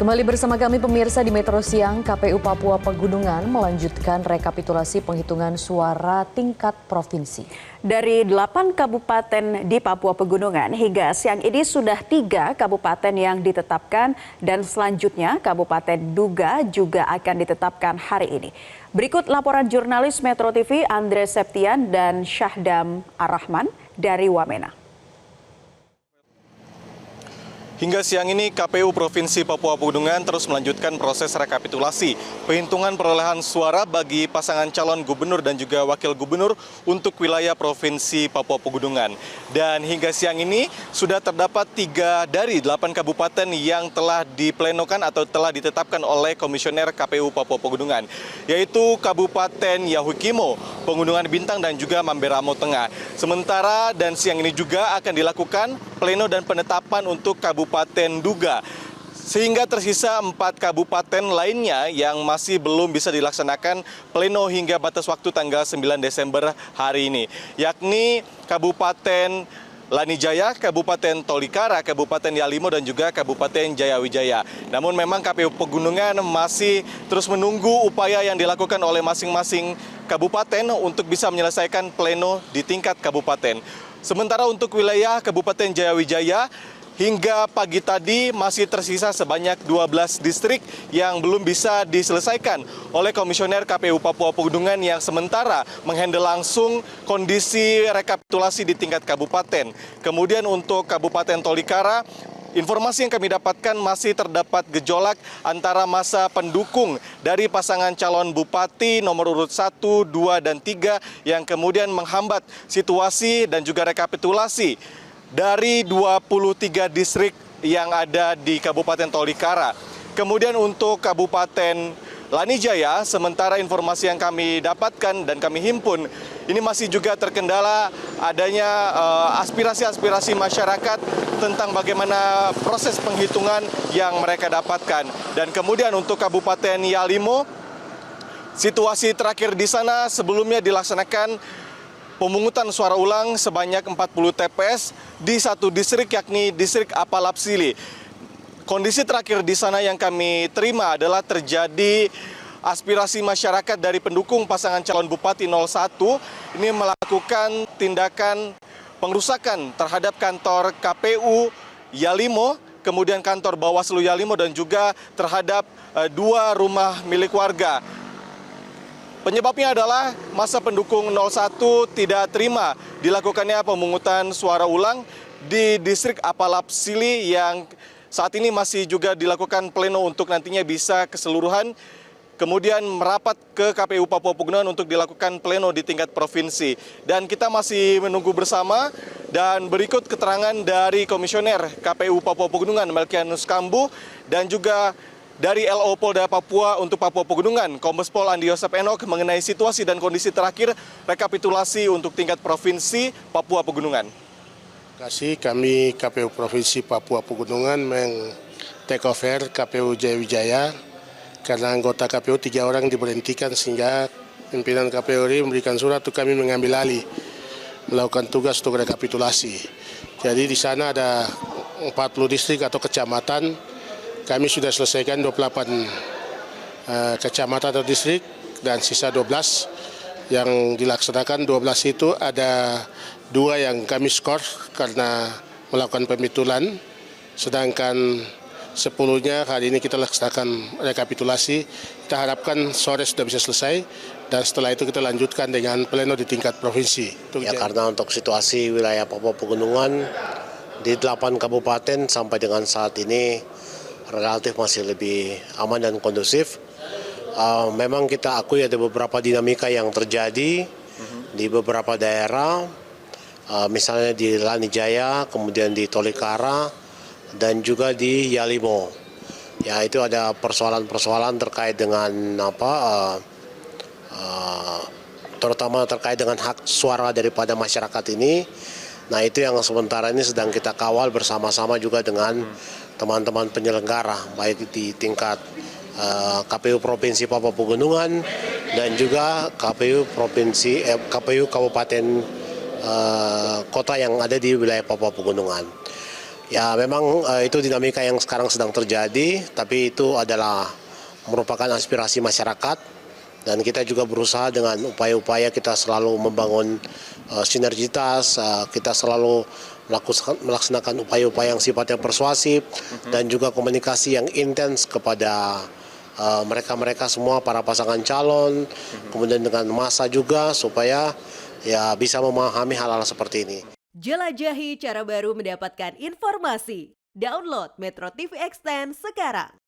Kembali bersama kami pemirsa di Metro Siang, KPU Papua Pegunungan melanjutkan rekapitulasi penghitungan suara tingkat provinsi. Dari 8 kabupaten di Papua Pegunungan hingga siang ini sudah 3 kabupaten yang ditetapkan dan selanjutnya Kabupaten Duga juga akan ditetapkan hari ini. Berikut laporan jurnalis Metro TV Andres Septian dan Syahdam Ar-Rahman dari Wamena. Hingga siang ini KPU Provinsi Papua Pegunungan terus melanjutkan proses rekapitulasi penghitungan perolehan suara bagi pasangan calon gubernur dan juga wakil gubernur untuk wilayah Provinsi Papua Pegunungan. Dan hingga siang ini sudah terdapat 3 dari 8 kabupaten yang telah diplenokan atau telah ditetapkan oleh Komisioner KPU Papua Pegunungan, yaitu Kabupaten Yahukimo, Pegunungan Bintang dan juga Mamberamo Tengah. Sementara dan siang ini juga akan dilakukan pleno dan penetapan untuk Kabupaten Duga, sehingga tersisa 4 kabupaten lainnya yang masih belum bisa dilaksanakan pleno hingga batas waktu tanggal 9 Desember hari ini, yakni Kabupaten Lanijaya, Kabupaten Tolikara, Kabupaten Yalimo, dan juga Kabupaten Jayawijaya. Namun memang KPU Pegunungan masih terus menunggu upaya yang dilakukan oleh masing-masing kabupaten untuk bisa menyelesaikan pleno di tingkat kabupaten. Sementara untuk wilayah Kabupaten Jayawijaya, hingga pagi tadi masih tersisa sebanyak 12 distrik yang belum bisa diselesaikan oleh Komisioner KPU Papua Pegunungan yang sementara menghandle langsung kondisi rekapitulasi di tingkat kabupaten. Kemudian untuk Kabupaten Tolikara, informasi yang kami dapatkan masih terdapat gejolak antara masa pendukung dari pasangan calon bupati nomor urut 1, 2, dan 3 yang kemudian menghambat situasi dan juga rekapitulasi dari 23 distrik yang ada di Kabupaten Tolikara. Kemudian untuk Kabupaten Lanijaya, sementara informasi yang kami dapatkan dan kami himpun, ini masih juga terkendala adanya aspirasi-aspirasi masyarakat tentang bagaimana proses penghitungan yang mereka dapatkan. Dan kemudian untuk Kabupaten Yalimo, situasi terakhir di sana sebelumnya dilaksanakan pemungutan suara ulang sebanyak 40 TPS di satu distrik, yakni distrik Apalapsili. Kondisi terakhir di sana yang kami terima adalah terjadi aspirasi masyarakat dari pendukung pasangan calon Bupati 01 ini melakukan tindakan pengrusakan terhadap kantor KPU Yalimo, kemudian kantor Bawaslu Yalimo, dan juga terhadap 2 rumah milik warga. Penyebabnya adalah masa pendukung 01 tidak terima dilakukannya pemungutan suara ulang di distrik Apalapsili yang saat ini masih juga dilakukan pleno untuk nantinya bisa keseluruhan, kemudian merapat ke KPU Papua Pegunungan untuk dilakukan pleno di tingkat provinsi. Dan kita masih menunggu bersama, dan berikut keterangan dari Komisioner KPU Papua Pegunungan Melkianus Kambu dan juga dari LO Polda Papua untuk Papua Pegunungan, Kombes Pol Andi Yosep Enok, mengenai situasi dan kondisi terakhir rekapitulasi untuk tingkat provinsi Papua Pegunungan. Terima kasih. Kami KPU Provinsi Papua Pegunungan take over KPU Jayawijaya karena anggota KPU 3 orang diberhentikan, sehingga pimpinan KPU RI memberikan surat untuk kami mengambil alih melakukan tugas untuk rekapitulasi. Jadi di sana ada 40 distrik atau kecamatan. Kami sudah selesaikan 28 kecamatan atau distrik dan sisa 12 yang dilaksanakan. 12 itu ada 2 yang kami skor karena melakukan pembetulan, sedangkan 10-nya hari ini kita laksanakan rekapitulasi. Kita harapkan sore sudah bisa selesai dan setelah itu kita lanjutkan dengan pleno di tingkat provinsi. Ya, karena untuk situasi wilayah Papua Pegunungan di 8 kabupaten sampai dengan saat ini relatif masih lebih aman dan kondusif. Memang kita akui ada beberapa dinamika yang terjadi di beberapa daerah, misalnya di Lanijaya, kemudian di Tolikara, dan juga di Yalimo. Ya, itu ada persoalan-persoalan terkait dengan terutama terkait dengan hak suara daripada masyarakat ini. Nah, itu yang sementara ini sedang kita kawal bersama-sama juga dengan teman-teman penyelenggara, baik di tingkat KPU Provinsi Papua Pegunungan dan juga KPU Kabupaten Kota yang ada di wilayah Papua Pegunungan. Ya memang itu dinamika yang sekarang sedang terjadi, tapi itu adalah merupakan aspirasi masyarakat dan kita juga berusaha dengan upaya-upaya kita selalu membangun sinergitas, kita selalu melaksanakan upaya-upaya yang sifatnya persuasif dan juga komunikasi yang intens kepada mereka-mereka semua para pasangan calon, kemudian dengan massa juga supaya ya bisa memahami hal-hal seperti ini. Jelajahi cara baru mendapatkan informasi. Download Metro TV Extend sekarang.